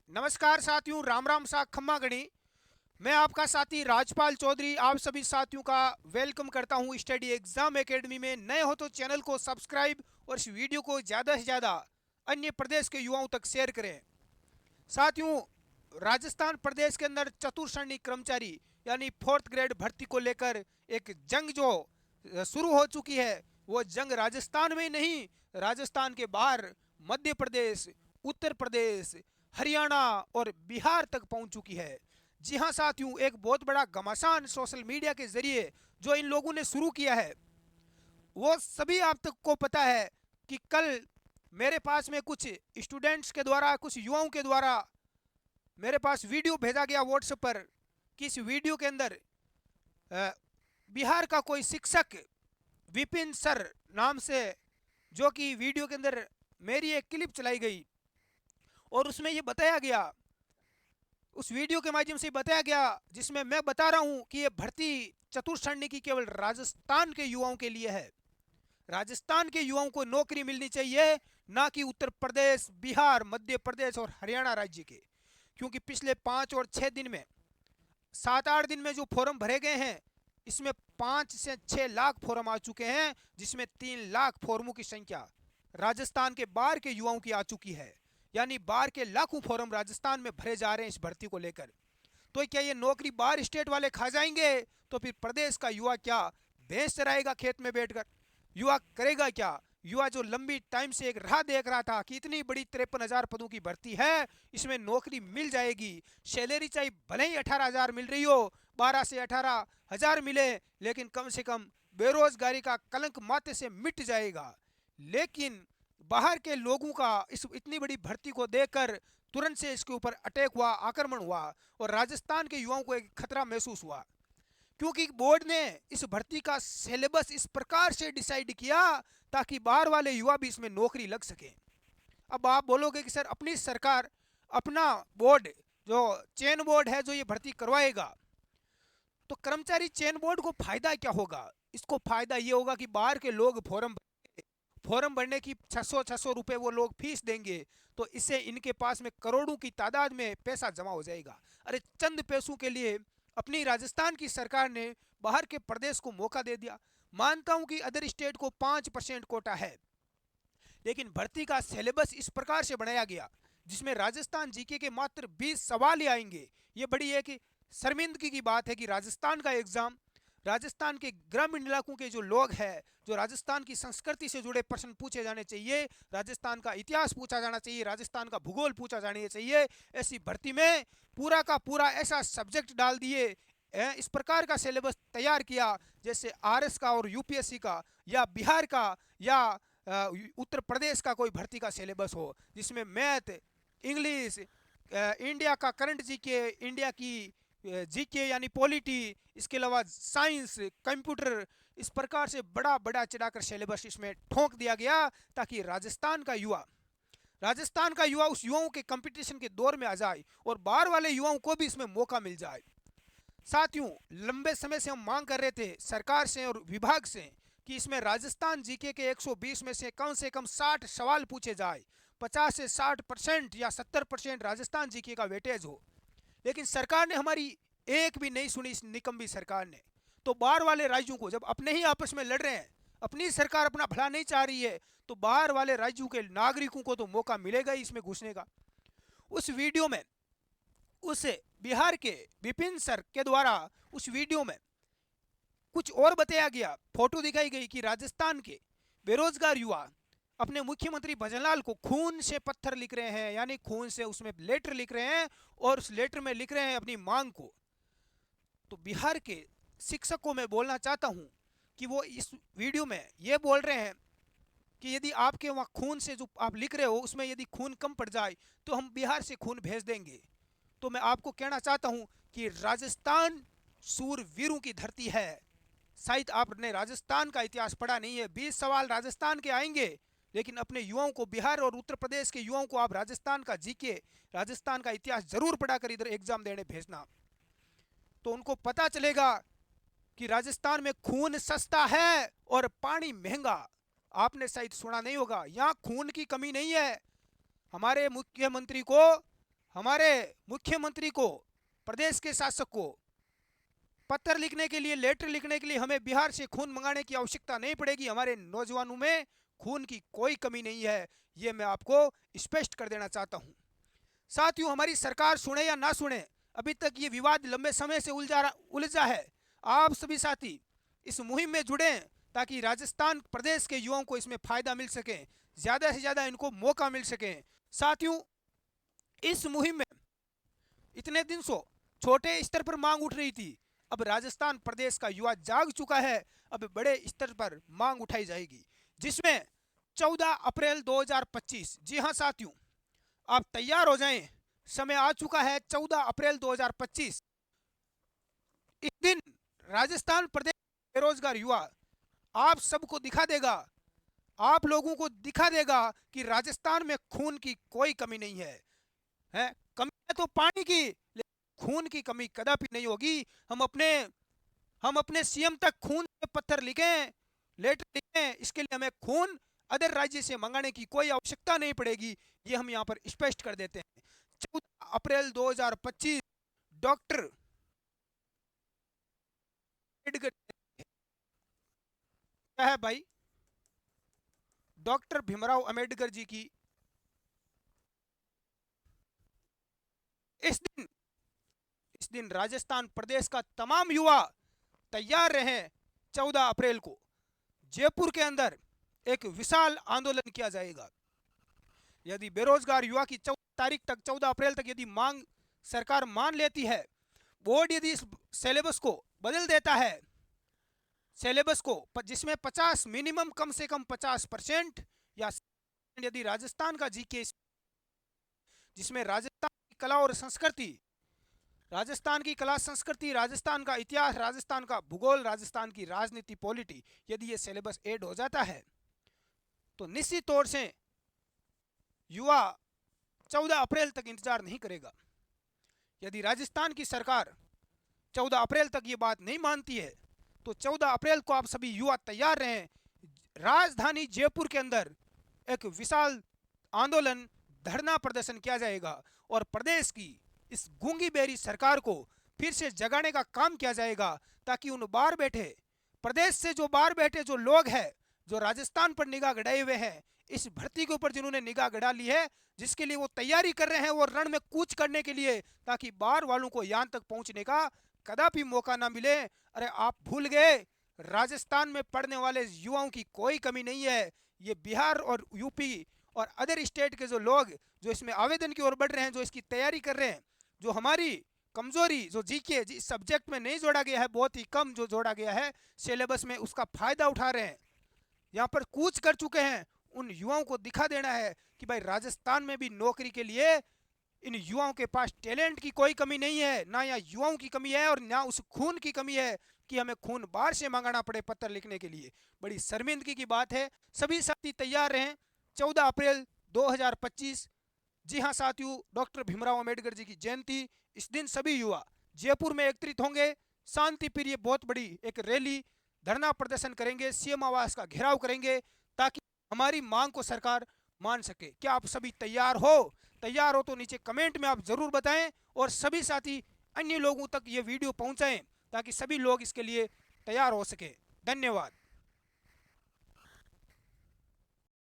नमस्कार साथियों, राम राम सा खम्मा गणी। मैं आपका साथी राजपाल चौधरी आप सभी साथियों का वेलकम करता हूं स्टडी एग्जाम एकेडमी में। नए हो तो चैनल को सब्सक्राइब और इस वीडियो को ज़्यादा से ज़्यादा अन्य प्रदेश के युवाओं तक शेयर करें। साथियों, राजस्थान प्रदेश के अंदर चतुर्श्रेणी कर्मचारी यानी फोर्थ ग्रेड भर्ती को लेकर एक जंग जो शुरू हो चुकी है, वो जंग राजस्थान में नहीं, राजस्थान के बाहर मध्य प्रदेश, उत्तर प्रदेश, हरियाणा और बिहार तक पहुंच चुकी है। जी हाँ साथियों, एक बहुत बड़ा घमासान सोशल मीडिया के जरिए जो इन लोगों ने शुरू किया है, वो सभी आप तक को पता है कि कल मेरे पास में कुछ स्टूडेंट्स के द्वारा, कुछ युवाओं के द्वारा मेरे पास वीडियो भेजा गया व्हाट्सएप पर कि इस वीडियो के अंदर अ, बिहार का कोई शिक्षक विपिन सर नाम से, जो कि वीडियो के अंदर मेरी एक क्लिप चलाई गई और उसमें ये बताया गया, उस वीडियो के माध्यम से बताया गया जिसमें मैं बता रहा हूं कि ये भर्ती चतुर्श्रेणी की केवल राजस्थान के युवाओं के लिए है। राजस्थान के युवाओं को नौकरी मिलनी चाहिए, ना कि उत्तर प्रदेश, बिहार, मध्य प्रदेश और हरियाणा राज्य के। क्योंकि पिछले 5 और 6 दिन में, 7 8 दिन में जो फॉर्म भरे गए हैं, इसमें 5 से 6 लाख फॉर्म आ चुके हैं, जिसमें 3 लाख फॉर्मों की संख्या राजस्थान के बाहर के युवाओं की आ चुकी है। यानी बाहर के लाखों फॉर्म राजस्थान में भरे जा रहे हैं इस भर्ती को लेकर। तो क्या ये नौकरी बाहर स्टेट वाले खा जाएंगे? तो फिर प्रदेश का युवा क्या भैंस चराएगा खेत में बैठकर? युवा करेगा क्या? युवा जो लंबी टाइम से एक राह देख रहा था कि इतनी बड़ी 53,000 पदों की भर्ती है, इसमें नौकरी मिल जाएगी, सैलरी चाहे भले ही 18,000 मिल रही हो, 12 से 18,000 मिले, लेकिन कम से कम बेरोजगारी का कलंक माथे से मिट जाएगा। लेकिन बाहर के लोगों का इस इतनी बड़ी भर्ती को देखकर तुरंत से इसके ऊपर अटैक हुआ, आक्रमण हुआ और राजस्थान के युवाओं को एक खतरा महसूस हुआ। क्योंकि बोर्ड ने इस भर्ती का सिलेबस इस प्रकार से डिसाइड किया ताकि बाहर वाले युवा भी इसमें नौकरी लग सके। अब आप बोलोगे कि सर अपनी सरकार, अपना बोर्ड, जो चेन बोर्ड है जो ये भर्ती करवाएगा, तो कर्मचारी चेन बोर्ड को फायदा क्या होगा? इसको फायदा ये होगा कि बाहर के लोग फॉर्म भरने की 600 रुपए वो लोग फीस देंगे, तो इससे इनके पास में करोड़ों की तादाद में पैसा जमा हो जाएगा। अरे चंद पैसों के लिए अपनी राजस्थान की सरकार ने बाहर के प्रदेश को मौका दे दिया। मानता हूं कि अदर स्टेट को 5% कोटा है, लेकिन भर्ती का सिलेबस इस प्रकार से बनाया गया जिसमें राजस्थान जीके के मात्र 20 सवाल ही आएंगे। ये बड़ी एक शर्मिंदगी की बात है कि राजस्थान का एग्जाम, राजस्थान के ग्रामीण इलाकों के जो लोग हैं, जो राजस्थान की संस्कृति से जुड़े प्रश्न पूछे जाने चाहिए, राजस्थान का इतिहास पूछा जाना चाहिए, राजस्थान का भूगोल पूछा जाना चाहिए, ऐसी भर्ती में पूरा का पूरा ऐसा सब्जेक्ट डाल दिए, इस प्रकार का सिलेबस तैयार किया जैसे आरएस का और यूपीएससी का या बिहार का या उत्तर प्रदेश का कोई भर्ती का सिलेबस हो, जिसमें मैथ, इंग्लिश, इंडिया का करंट जीके, इंडिया की जीके यानी पॉलिटी, इसके अलावा साइंस, कंप्यूटर, इस प्रकार से बड़ा बड़ा चढ़ाकर सिलेबस इसमें ठोंक दिया गया ताकि राजस्थान का युवा उस युवाओं के कंपटीशन के दौर में आ जाए और बाहर वाले युवाओं को भी इसमें मौका मिल जाए। साथियों, लंबे समय से हम मांग कर रहे थे सरकार से और विभाग से कि इसमें राजस्थान जीके के 120 में से कम 60 सवाल पूछे जाए, 50 से 60% या 70% राजस्थान जीके का वेटेज हो। लेकिन सरकार ने हमारी एक भी नहीं सुनी, इस निकम्मी सरकार ने। तो बाहर वाले राज्यों को, जब अपने ही आपस में लड़ रहे हैं, अपनी सरकार अपना भला नहीं चाह रही है, तो बाहर वाले राज्यों के नागरिकों को तो मौका मिलेगा ही इसमें घुसने का। उस वीडियो में, उस बिहार के विपिन सर के द्वारा उस वीडियो में कुछ और बताया गया, फोटो दिखाई गई कि राजस्थान के बेरोजगार युवा अपने मुख्यमंत्री भजनलाल को खून से पत्थर लिख रहे हैं, यानी खून से उसमें लेटर लिख रहे हैं और उस लेटर में लिख रहे हैं अपनी मांग को। तो बिहार के शिक्षक को मैं बोलना चाहता हूं कि वो इस वीडियो में ये बोल रहे हैं कि यदि आपके वहाँ खून से जो आप लिख रहे हो उसमें यदि खून कम पड़ जाए तो हम बिहार से खून भेज देंगे। तो मैं आपको कहना चाहता हूं कि राजस्थान सूरवीरों की धरती है। शायद आपने राजस्थान का इतिहास पढ़ा नहीं है, 20 सवाल राजस्थान के आएंगे, लेकिन अपने युवाओं को, बिहार और उत्तर प्रदेश के युवाओं को आप राजस्थान का जीके, राजस्थान का इतिहास जरूर पढ़ाकर इधर एग्जाम देने भेजना। तो उनको पता चलेगा कि राजस्थान में खून सस्ता है और पानी महंगा। आपने शायद सुना नहीं होगा, यहाँ खून की कमी नहीं है। हमारे मुख्यमंत्री को हमारे मुख्यमंत्री को, प्रदेश के शासक को पत्र लिखने के लिए, लेटर लिखने के लिए हमें बिहार से खून मंगाने की आवश्यकता नहीं पड़ेगी। हमारे नौजवानों में खून की कोई कमी नहीं है, ये मैं आपको स्पष्ट कर देना चाहता हूं। साथियों, हमारी सरकार सुने या ना सुने, अभी तक ये विवाद लंबे समय से उलझा है। आप सभी साथी इस मुहिम में जुड़े ताकि राजस्थान प्रदेश के युवाओं को इसमें फायदा मिल सके, ज्यादा से ज्यादा इनको मौका मिल सके। साथियों, इस मुहिम में इतने दिन से छोटे स्तर पर मांग उठ रही थी, अब राजस्थान प्रदेश का युवा जाग चुका है। अब बड़े स्तर पर मांग उठाई जाएगी, जिसमें 14 अप्रैल 2025, जी हां साथियों, आप तैयार हो जाएं, समय आ चुका है। 14 अप्रैल 2025 इस दिन राजस्थान प्रदेश बेरोजगार युवा आप सबको दिखा देगा, आप लोगों को दिखा देगा कि राजस्थान में खून की कोई कमी नहीं है। कमी है तो पानी की, लेकिन खून की कमी कदापि नहीं होगी। हम अपने सीएम तक खून के पत्थर लिखें, लेटर लिखें, इसके लिए हमें खून अदर राज्य से मंगाने की कोई आवश्यकता नहीं पड़ेगी। ये हम यहाँ पर स्पष्ट कर देते हैं। 14 अप्रैल 2025 डॉक्टर अम्बेडकर, क्या है भाई, डॉक्टर भीमराव अंबेडकर जी की इस दिन राजस्थान प्रदेश का तमाम युवा तैयार रहे। 14 अप्रैल को जयपुर के अंदर एक विशाल आंदोलन किया जाएगा। यदि बेरोजगार युवा की 14 तारीख तक, 14 अप्रैल तक यदि मांग सरकार मान लेती है, बोर्ड यदि इस सिलेबस को बदल देता है, सिलेबस को जिसमें 50 मिनिमम, कम से कम 50% या यदि राजस्थान का जीके, जिसमें राजस्थान की कला और संस्कृति, राजस्थान की कला संस्कृति, राजस्थान का इतिहास, राजस्थान का भूगोल, राजस्थान की राजनीति, पॉलिटी, यदि ये सिलेबस ऐड हो जाता है तो निश्चित तौर से युवा 14 अप्रैल तक इंतजार नहीं करेगा। यदि राजस्थान की सरकार 14 अप्रैल तक ये बात नहीं मानती है तो 14 अप्रैल को आप सभी युवा तैयार रहें। राजधानी जयपुर के अंदर एक विशाल आंदोलन, धरना प्रदर्शन किया जाएगा और प्रदेश की इस गूंगी बेरी सरकार को फिर से जगाने का काम किया जाएगा, ताकि उन बाहर बैठे, प्रदेश से जो बाहर बैठे जो लोग हैं, जो राजस्थान पर निगाह गड़ाए हुए हैं, इस भर्ती के ऊपर जिन्होंने निगाह गड़ा ली है, जिसके लिए वो तैयारी कर रहे हैं, वो रण में कूच करने के लिए, ताकि बाहर वालों को यहाँ तक पहुंचने का कदापि मौका ना मिले। अरे आप भूल गए, राजस्थान में पढ़ने वाले युवाओं की कोई कमी नहीं है। ये बिहार और यूपी और अदर स्टेट के जो लोग जो इसमें आवेदन की ओर बढ़ रहे हैं, जो इसकी तैयारी कर रहे हैं, जो हमारी कमजोरी जो जीके जिस सब्जेक्ट में नहीं जोड़ा गया है, बहुत ही कम जो जोड़ा गया है सिलेबस में, उसका फायदा उठा रहे हैं, यहाँ पर कूच कर चुके हैं। उन युवाओं को दिखा देना है कि भाई राजस्थान में भी नौकरी के लिए इन युवाओं के पास टैलेंट की कोई कमी नहीं है, ना यहाँ युवाओं की कमी है और ना उस खून की कमी है कि हमें खून बाहर से मंगाना पड़े पत्र लिखने के लिए। बड़ी शर्मिंदगी की बात है। सभी साथी तैयार रहें। 14 अप्रैल 2025, जी हाँ साथियों, डॉक्टर भीमराव अंबेडकर जी की जयंती, इस दिन सभी युवा जयपुर में एकत्रित होंगे। शांति प्रिय बहुत बड़ी एक रैली, धरना प्रदर्शन करेंगे, सीएम आवास का घेराव करेंगे, ताकि हमारी मांग को सरकार मान सके। क्या आप सभी तैयार हो? तैयार हो तो नीचे कमेंट में आप जरूर बताएं और सभी साथी अन्य लोगों तक ये वीडियो पहुंचाएं, ताकि सभी लोग इसके लिए तैयार हो सके। धन्यवाद।